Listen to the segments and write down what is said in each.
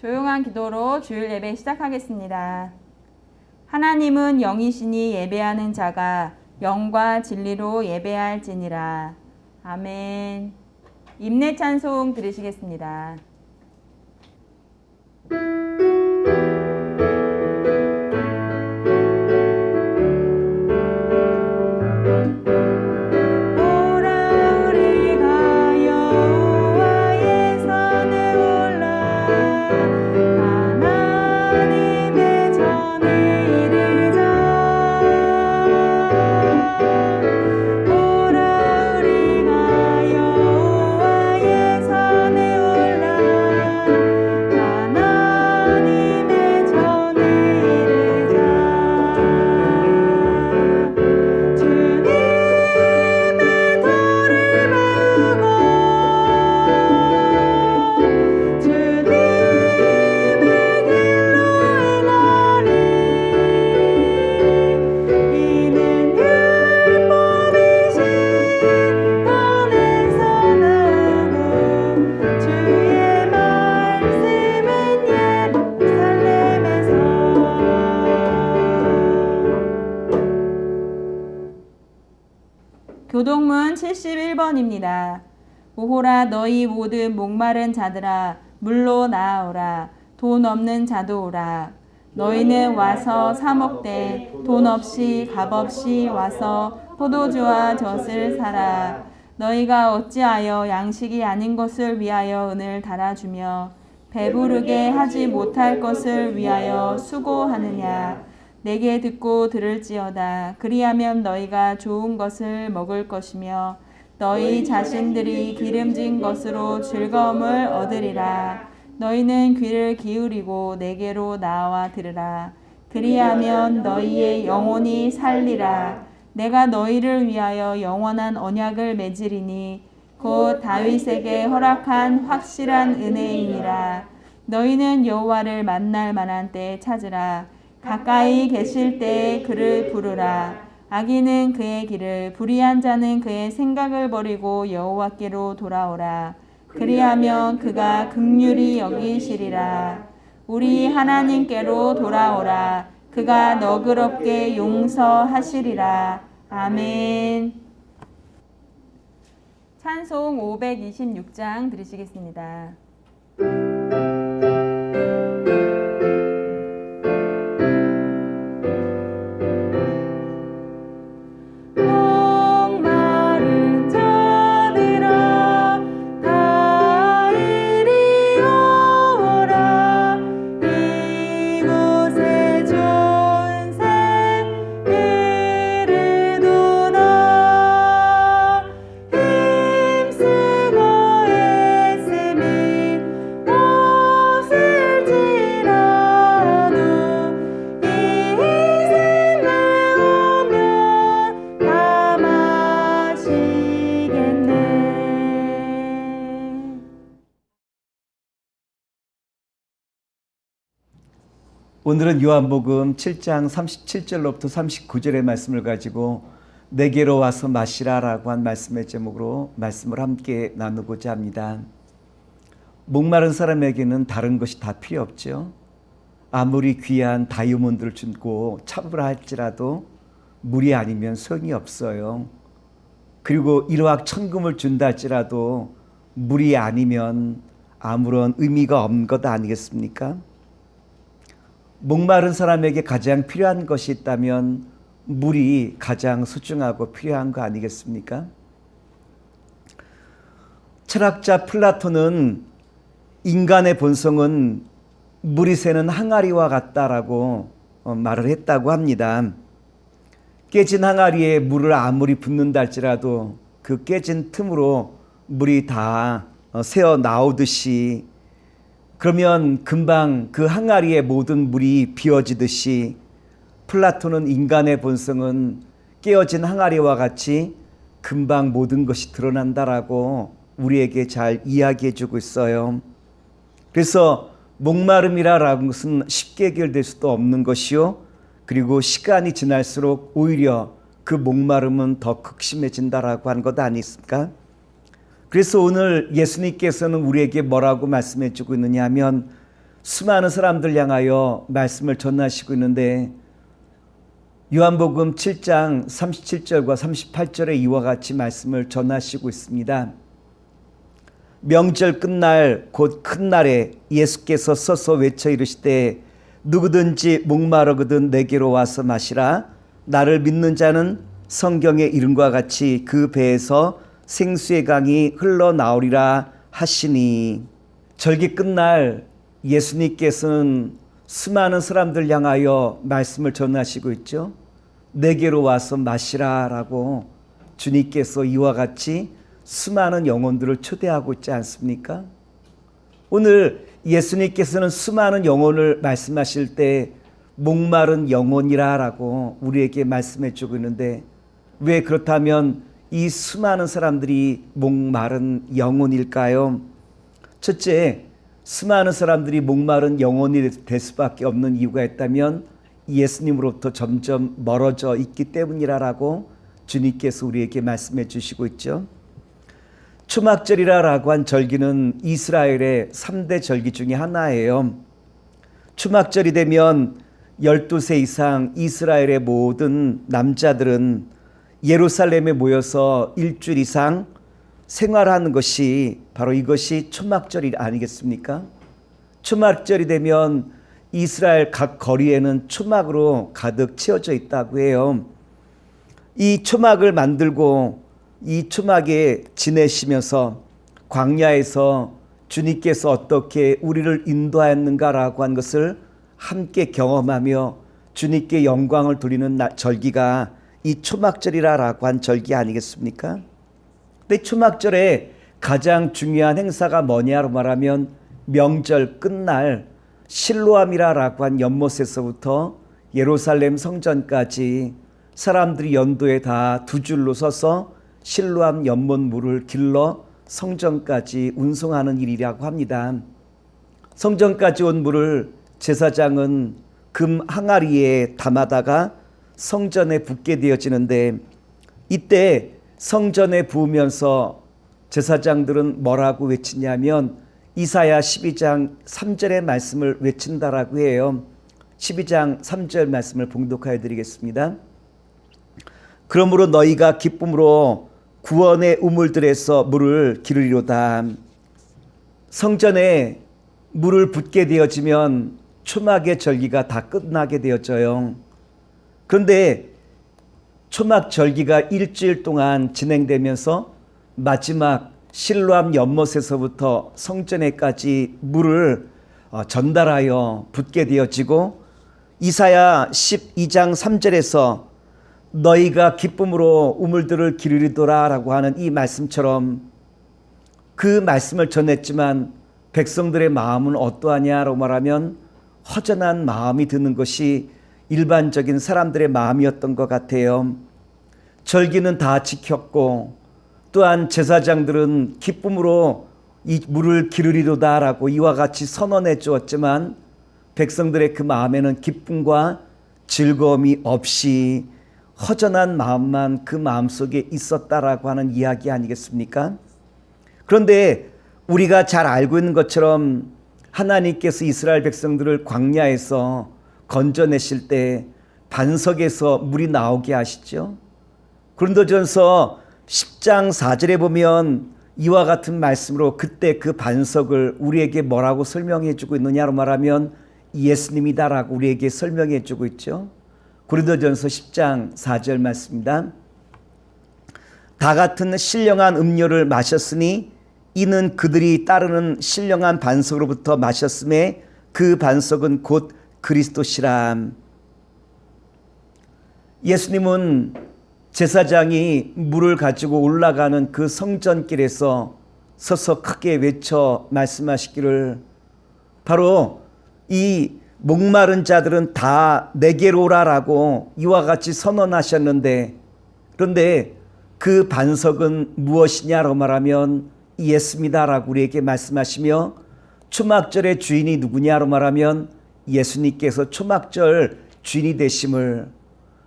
조용한 기도로 주일 예배 시작하겠습니다. 하나님은 영이시니 예배하는 자가 영과 진리로 예배할지니라. 아멘. 임내 찬송 들으시겠습니다. 교동문 71번입니다. 오호라 너희 모든 목마른 자들아 물로 나아오라. 돈 없는 자도 오라. 너희는 와서 사 먹되 돈 없이 값 없이 와서 포도주와 젖을 사라. 너희가 어찌하여 양식이 아닌 것을 위하여 은을 달아주며 배부르게 하지 못할 것을 위하여 수고하느냐. 내게 듣고 들을지어다. 그리하면 너희가 좋은 것을 먹을 것이며 너희 자신들이 기름진 것으로 즐거움을 얻으리라. 너희는 귀를 기울이고 내게로 나와 들으라. 그리하면 너희의 영혼이 살리라. 내가 너희를 위하여 영원한 언약을 맺으리니 곧 다윗에게 허락한 확실한 은혜이니라. 너희는 여호와를 만날 만한 때에 찾으라. 가까이 계실 때에 그를 부르라. 악인은 그의 길을, 불의한 자는 그의 생각을 버리고 여호와께로 돌아오라. 그리하면 그가 긍휼히 여기시리라. 우리 하나님께로 돌아오라. 그가 너그럽게 용서하시리라. 아멘. 찬송 526장 들으시겠습니다. 오늘은 요한복음 7장 37절로부터 39절의 말씀을 가지고 내게로 와서 마시라라고 한 말씀의 제목으로 말씀을 함께 나누고자 합니다. 목마른 사람에게는 다른 것이 다 필요 없죠. 아무리 귀한 다이아몬드를 주고 차부라 할지라도 물이 아니면 소용이 없어요. 그리고 일확천금을 준다 할지라도 물이 아니면 아무런 의미가 없는 것 아니겠습니까? 목마른 사람에게 가장 필요한 것이 있다면 물이 가장 소중하고 필요한 거 아니겠습니까? 철학자 플라톤은 인간의 본성은 물이 새는 항아리와 같다라고 말을 했다고 합니다. 깨진 항아리에 물을 아무리 붓는다 할지라도 그 깨진 틈으로 물이 다 새어 나오듯이, 그러면 금방 그 항아리의 모든 물이 비워지듯이 플라톤은 인간의 본성은 깨어진 항아리와 같이 금방 모든 것이 드러난다라고 우리에게 잘 이야기해 주고 있어요. 그래서 목마름이라는 것은 쉽게 해결될 수도 없는 것이요, 그리고 시간이 지날수록 오히려 그 목마름은 더 극심해진다라고 하는 것 아니습니까? 그래서 오늘 예수님께서는 우리에게 뭐라고 말씀해 주고 있느냐 하면, 수많은 사람들 향하여 말씀을 전하시고 있는데 요한복음 7장 37절과 38절에 이와 같이 말씀을 전하시고 있습니다. 명절 끝날 곧 큰 날에 예수께서 서서 외쳐 이르시되 누구든지 목마르거든 내게로 와서 마시라. 나를 믿는 자는 성경의 이름과 같이 그 배에서 생수의 강이 흘러나오리라 하시니, 절기 끝날 예수님께서는 수많은 사람들 향하여 말씀을 전하시고 있죠. 내게로 와서 마시라라고 주님께서 이와 같이 수많은 영혼들을 초대하고 있지 않습니까? 오늘 예수님께서는 수많은 영혼을 말씀하실 때 목마른 영혼이라라고 우리에게 말씀해 주고 있는데, 왜 그렇다면 이 수많은 사람들이 목마른 영혼일까요? 첫째, 수많은 사람들이 목마른 영혼이 될 수밖에 없는 이유가 있다면 예수님으로부터 점점 멀어져 있기 때문이라고 주님께서 우리에게 말씀해 주시고 있죠. 초막절이라고 한 절기는 이스라엘의 3대 절기 중에 하나예요. 초막절이 되면 12세 이상 이스라엘의 모든 남자들은 예루살렘에 모여서 일주일 이상 생활하는 것이 바로 이것이 초막절이 아니겠습니까? 초막절이 되면 이스라엘 각 거리에는 초막으로 가득 채워져 있다고 해요. 이 초막을 만들고 이 초막에 지내시면서 광야에서 주님께서 어떻게 우리를 인도하였는가라고 한 것을 함께 경험하며 주님께 영광을 돌리는 절기가 이 초막절이라고 한 절기 아니겠습니까? 근데 초막절에 가장 중요한 행사가 뭐냐로 말하면 명절 끝날 실로암이라고 한 연못에서부터 예루살렘 성전까지 사람들이 연도에 다 두 줄로 서서 실로암 연못 물을 길러 성전까지 운송하는 일이라고 합니다. 성전까지 온 물을 제사장은 금 항아리에 담아다가 성전에 붓게 되어지는데, 이때 성전에 부으면서 제사장들은 뭐라고 외치냐면 이사야 12장 3절의 말씀을 외친다라고 해요. 12장 3절 말씀을 봉독하여 드리겠습니다. 그러므로 너희가 기쁨으로 구원의 우물들에서 물을 기르리로다. 성전에 물을 붓게 되어지면 초막의 절기가 다 끝나게 되어져요. 그런데 초막 절기가 일주일 동안 진행되면서 마지막 실로암 연못에서부터 성전에까지 물을 전달하여 붓게 되어지고, 이사야 12장 3절에서 너희가 기쁨으로 우물들을 기르리도라 라고 하는 이 말씀처럼 그 말씀을 전했지만 백성들의 마음은 어떠하냐라고 말하면 허전한 마음이 드는 것이 일반적인 사람들의 마음이었던 것 같아요. 절기는 다 지켰고 또한 제사장들은 기쁨으로 이 물을 기르리로다라고 이와 같이 선언해 주었지만 백성들의 그 마음에는 기쁨과 즐거움이 없이 허전한 마음만 그 마음속에 있었다라고 하는 이야기 아니겠습니까? 그런데 우리가 잘 알고 있는 것처럼 하나님께서 이스라엘 백성들을 광야에서 건져내실 때 반석에서 물이 나오게 하시죠. 고린도전서 10장 4절에 보면 이와 같은 말씀으로 그때 그 반석을 우리에게 뭐라고 설명해 주고 있느냐로 말하면 예수님이다라고 우리에게 설명해 주고 있죠. 고린도전서 10장 4절 말씀입니다. 다 같은 신령한 음료를 마셨으니 이는 그들이 따르는 신령한 반석으로부터 마셨음에 그 반석은 곧 그리스도시라. 예수님은 제사장이 물을 가지고 올라가는 그 성전길에서 서서 크게 외쳐 말씀하시기를, 바로 이 목마른 자들은 다 내게로 오라라고 이와 같이 선언하셨는데, 그런데 그 반석은 무엇이냐라고 말하면 예수입니다라고 우리에게 말씀하시며, 초막절의 주인이 누구냐로 말하면 예수님께서 초막절 주인이 되심을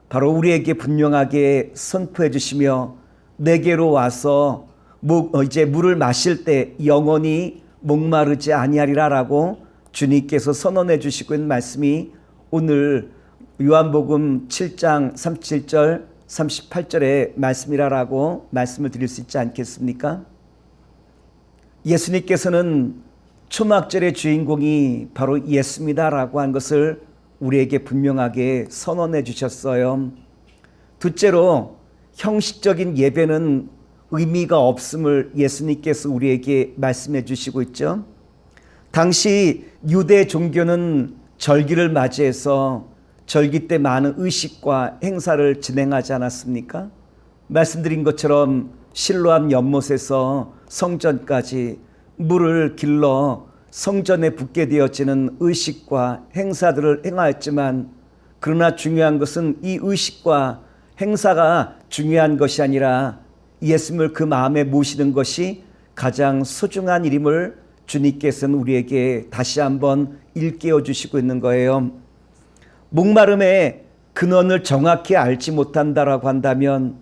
바로 우리에게 분명하게 선포해 주시며, 내게로 와서 이제 물을 마실 때 영원히 목마르지 아니하리라라고 주님께서 선언해 주시고 있는 말씀이 오늘 요한복음 7장 37절 38절의 말씀이라고 말씀을 드릴 수 있지 않겠습니까? 예수님께서는 초막절의 주인공이 바로 예수입니다라고 한 것을 우리에게 분명하게 선언해 주셨어요. 둘째로 형식적인 예배는 의미가 없음을 예수님께서 우리에게 말씀해 주시고 있죠. 당시 유대 종교는 절기를 맞이해서 절기 때 많은 의식과 행사를 진행하지 않았습니까? 말씀드린 것처럼 실로암 연못에서 성전까지 물을 길러 성전에 붓게 되어지는 의식과 행사들을 행하였지만, 그러나 중요한 것은 이 의식과 행사가 중요한 것이 아니라 예수님을 그 마음에 모시는 것이 가장 소중한 일임을 주님께서는 우리에게 다시 한번 일깨워 주시고 있는 거예요. 목마름의 근원을 정확히 알지 못한다라고 한다면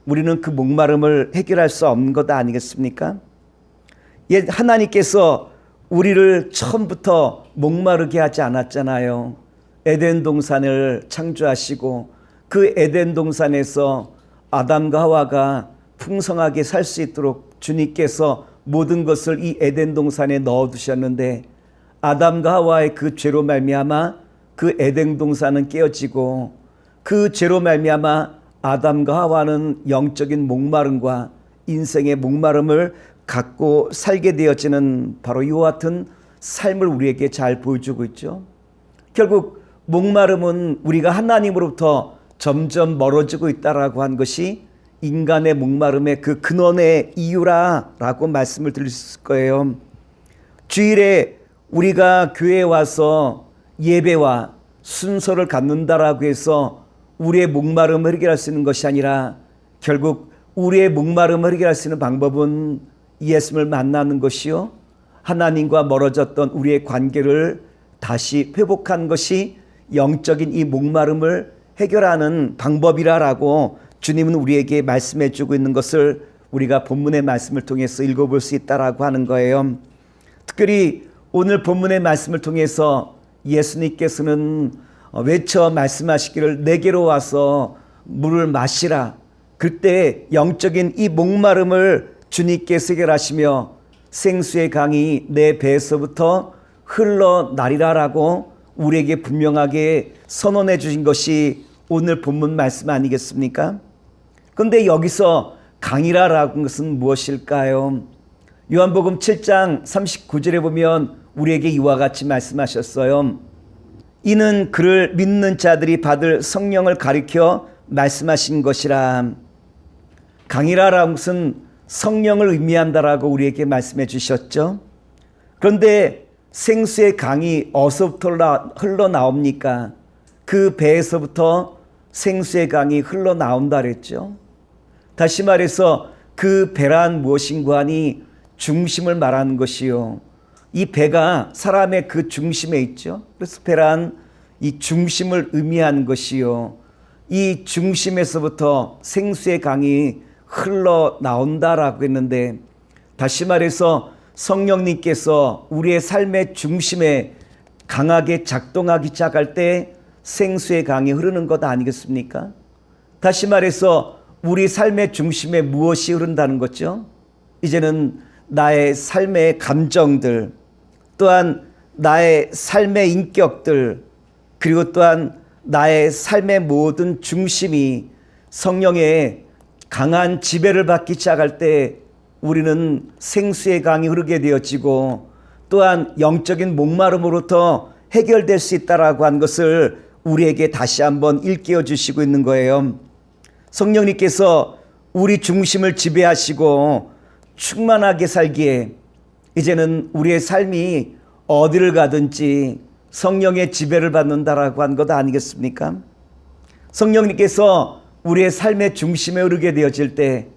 우리는 그 목마름을 해결할 수 없는 것 아니겠습니까? 하나님께서 우리를 처음부터 목마르게 하지 않았잖아요. 에덴 동산을 창조하시고 그 에덴 동산에서 아담과 하와가 풍성하게 살 수 있도록 주님께서 모든 것을 이 에덴 동산에 넣어두셨는데, 아담과 하와의 그 죄로 말미암아 그 에덴 동산은 깨어지고, 그 죄로 말미암아 아담과 하와는 영적인 목마름과 인생의 목마름을 갖고 살게 되어지는 바로 이와 같은 삶을 우리에게 잘 보여주고 있죠. 결국 목마름은 우리가 하나님으로부터 점점 멀어지고 있다라고 한 것이 인간의 목마름의 그 근원의 이유라라고 말씀을 드릴 수 있을 거예요. 주일에 우리가 교회에 와서 예배와 순서를 갖는다라고 해서 우리의 목마름을 해결할 수 있는 것이 아니라, 결국 우리의 목마름을 해결할 수 있는 방법은 예수님을 만나는 것이요, 하나님과 멀어졌던 우리의 관계를 다시 회복하는 것이 영적인 이 목마름을 해결하는 방법이라고 주님은 우리에게 말씀해 주고 있는 것을 우리가 본문의 말씀을 통해서 읽어볼 수 있다라고 하는 거예요. 특별히 오늘 본문의 말씀을 통해서 예수님께서는 외쳐 말씀하시기를 내게로 와서 물을 마시라. 그때 영적인 이 목마름을 주님께서 해결하시며 생수의 강이 내 배에서부터 흘러나리라라고 우리에게 분명하게 선언해 주신 것이 오늘 본문 말씀 아니겠습니까? 그런데 여기서 강이라라는 것은 무엇일까요? 요한복음 7장 39절에 보면 우리에게 이와 같이 말씀하셨어요. 이는 그를 믿는 자들이 받을 성령을 가리켜 말씀하신 것이라. 강이라라는 것은 성령을 의미한다라고 우리에게 말씀해 주셨죠. 그런데 생수의 강이 어디서부터 흘러나옵니까? 그 배에서부터 생수의 강이 흘러나온다 그랬죠. 다시 말해서 그 배란 무엇인가 하니 중심을 말하는 것이요, 이 배가 사람의 그 중심에 있죠. 그래서 배란 이 중심을 의미하는 것이요, 이 중심에서부터 생수의 강이 흘러나온다라고 했는데, 다시 말해서 성령님께서 우리의 삶의 중심에 강하게 작동하기 시작할 때 생수의 강이 흐르는 것 아니겠습니까? 다시 말해서 우리 삶의 중심에 무엇이 흐른다는 거죠? 이제는 나의 삶의 감정들, 또한 나의 삶의 인격들, 그리고 또한 나의 삶의 모든 중심이 성령의 강한 지배를 받기 시작할 때 우리는 생수의 강이 흐르게 되어지고, 또한 영적인 목마름으로부터 해결될 수 있다라고 한 것을 우리에게 다시 한번 일깨워 주시고 있는 거예요. 성령님께서 우리 중심을 지배하시고 충만하게 살기에 이제는 우리의 삶이 어디를 가든지 성령의 지배를 받는다라고 한 것 아니겠습니까? 성령님께서 우리의 삶의 중심에 오르게 되어질 때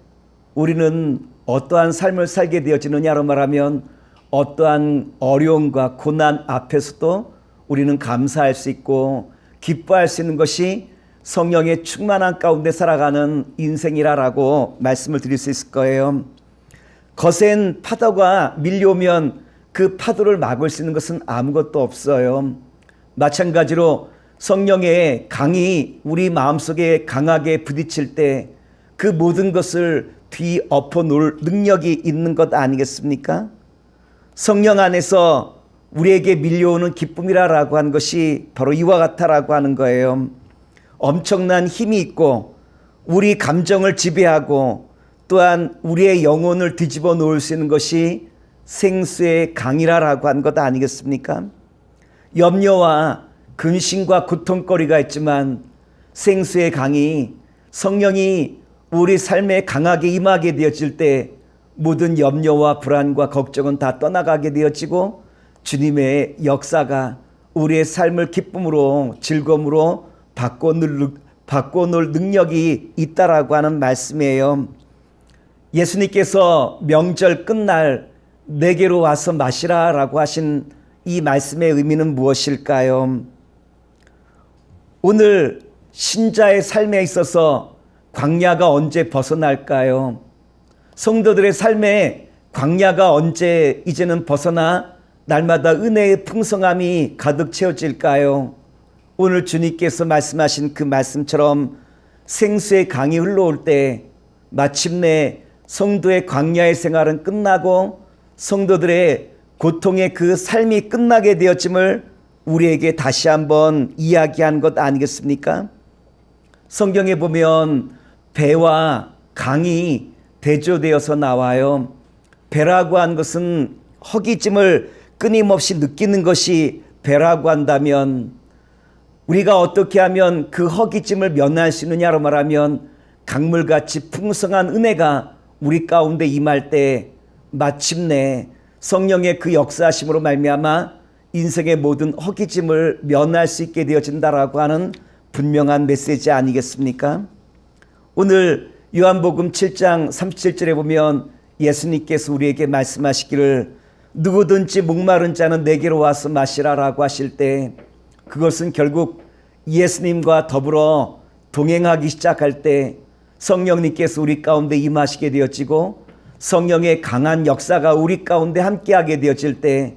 우리는 어떠한 삶을 살게 되어지느냐로 말하면 어떠한 어려움과 고난 앞에서도 우리는 감사할 수 있고 기뻐할 수 있는 것이 성령의 충만한 가운데 살아가는 인생이라고 말씀을 드릴 수 있을 거예요. 거센 파도가 밀려오면 그 파도를 막을 수 있는 것은 아무것도 없어요. 마찬가지로 성령의 강이 우리 마음속에 강하게 부딪힐 때 그 모든 것을 뒤엎어 놓을 능력이 있는 것 아니겠습니까? 성령 안에서 우리에게 밀려오는 기쁨이라고 한 것이 바로 이와 같다라고 하는 거예요. 엄청난 힘이 있고 우리 감정을 지배하고 또한 우리의 영혼을 뒤집어 놓을 수 있는 것이 생수의 강이라고 한 것 아니겠습니까? 염려와 근심과 고통거리가 있지만 생수의 강이 성령이 우리 삶에 강하게 임하게 되어질 때 모든 염려와 불안과 걱정은 다 떠나가게 되어지고 주님의 역사가 우리의 삶을 기쁨으로 즐거움으로 바꿔놓을 능력이 있다라고 하는 말씀이에요. 예수님께서 명절 끝날 내게로 와서 마시라라고 하신 이 말씀의 의미는 무엇일까요? 오늘 신자의 삶에 있어서 광야가 언제 벗어날까요? 성도들의 삶에 광야가 언제 이제는 벗어나 날마다 은혜의 풍성함이 가득 채워질까요? 오늘 주님께서 말씀하신 그 말씀처럼 생수의 강이 흘러올 때 마침내 성도의 광야의 생활은 끝나고 성도들의 고통의 그 삶이 끝나게 되었음을 우리에게 다시 한번 이야기한 것 아니겠습니까? 성경에 보면 배와 강이 대조되어서 나와요. 배라고 한 것은 허기짐을 끊임없이 느끼는 것이 배라고 한다면 우리가 어떻게 하면 그 허기짐을 면할 수 있느냐로 말하면 강물같이 풍성한 은혜가 우리 가운데 임할 때 마침내 성령의 그 역사하심으로 말미암아 인생의 모든 허기짐을 면할 수 있게 되어진다라고 하는 분명한 메시지 아니겠습니까? 오늘 요한복음 7장 37절에 보면 예수님께서 우리에게 말씀하시기를 누구든지 목마른 자는 내게로 와서 마시라라고 하실 때 그것은 결국 예수님과 더불어 동행하기 시작할 때 성령님께서 우리 가운데 임하시게 되어지고 성령의 강한 역사가 우리 가운데 함께하게 되어질 때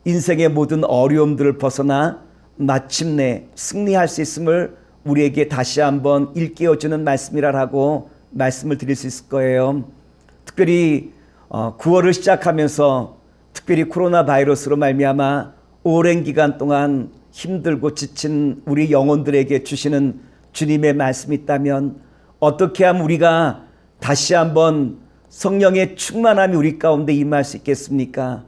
인생의 모든 어려움들을 벗어나 마침내 승리할 수 있음을 우리에게 다시 한번 일깨워주는 말씀이라고 말씀을 드릴 수 있을 거예요. 특별히 9월을 시작하면서 특별히 코로나 바이러스로 말미암아 오랜 기간 동안 힘들고 지친 우리 영혼들에게 주시는 주님의 말씀이 있다면 어떻게 하면 우리가 다시 한번 성령의 충만함이 우리 가운데 임할 수 있겠습니까?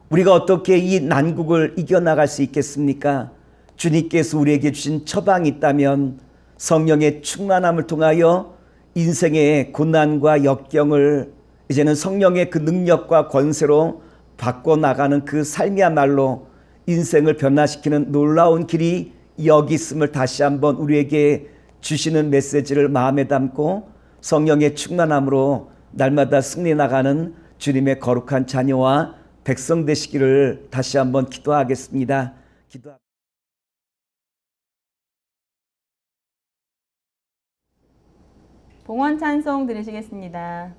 우리가 어떻게 이 난국을 이겨나갈 수 있겠습니까? 주님께서 우리에게 주신 처방이 있다면 성령의 충만함을 통하여 인생의 고난과 역경을 이제는 성령의 그 능력과 권세로 바꿔나가는 그 삶이야말로 인생을 변화시키는 놀라운 길이 여기 있음을 다시 한번 우리에게 주시는 메시지를 마음에 담고 성령의 충만함으로 날마다 승리 나가는 주님의 거룩한 자녀와 백성 되시기를 다시 한번 기도하겠습니다. 봉헌 찬송 들으시겠습니다.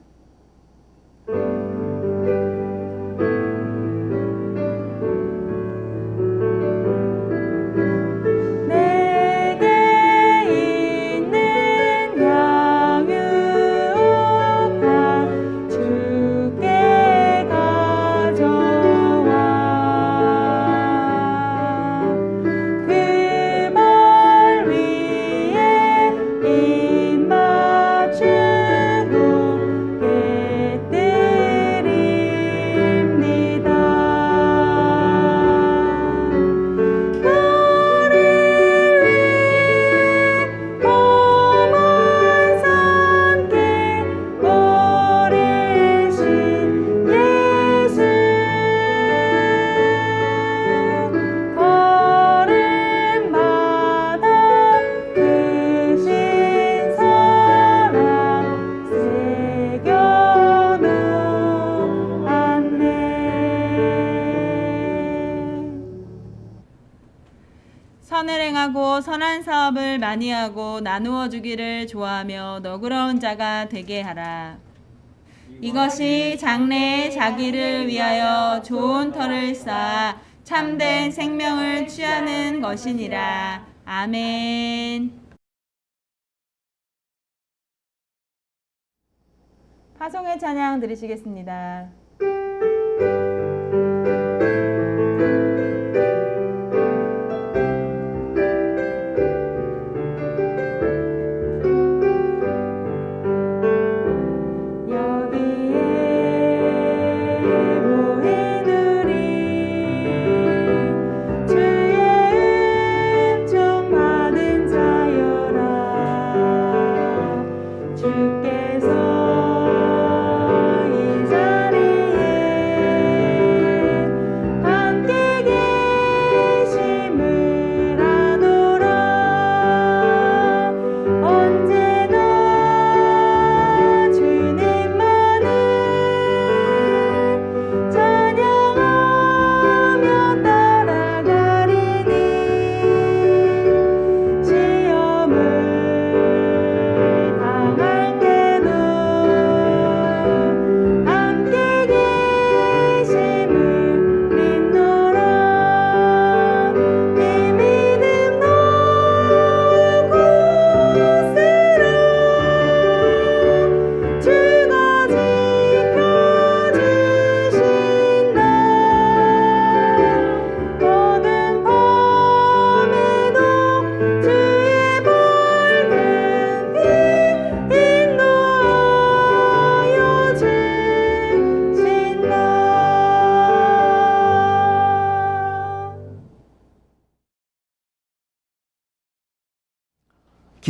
선을 행하고 선한 사업을 많이 하고 나누어 주기를 좋아하며 너그러운 자가 되게 하라. 이것이 장래에 자기를 위하여 좋은 터를 쌓아 참된 생명을 취하는 것이니라. 아멘. 파송의 찬양 들으시겠습니다.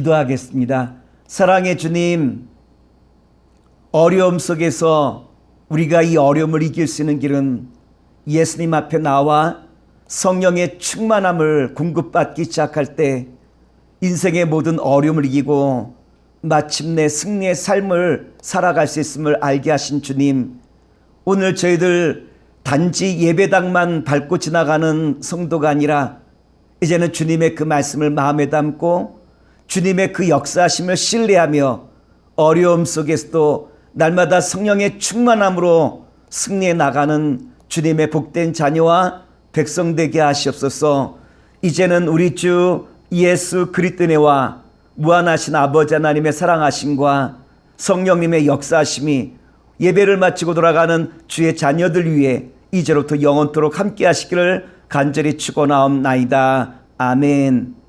기도하겠습니다. 사랑의 주님, 어려움 속에서 우리가 이 어려움을 이길 수 있는 길은 예수님 앞에 나와 성령의 충만함을 공급받기 시작할 때 인생의 모든 어려움을 이기고 마침내 승리의 삶을 살아갈 수 있음을 알게 하신 주님, 오늘 저희들 단지 예배당만 밟고 지나가는 성도가 아니라 이제는 주님의 그 말씀을 마음에 담고 주님의 그 역사하심을 신뢰하며 어려움 속에서도 날마다 성령의 충만함으로 승리해 나가는 주님의 복된 자녀와 백성 되게 하시옵소서. 이제는 우리 주 예수 그리스도와 무한하신 아버지 하나님의 사랑하심과 성령님의 역사하심이 예배를 마치고 돌아가는 주의 자녀들 위해 이제로부터 영원토록 함께 하시기를 간절히 축원하옵나이다. 아멘.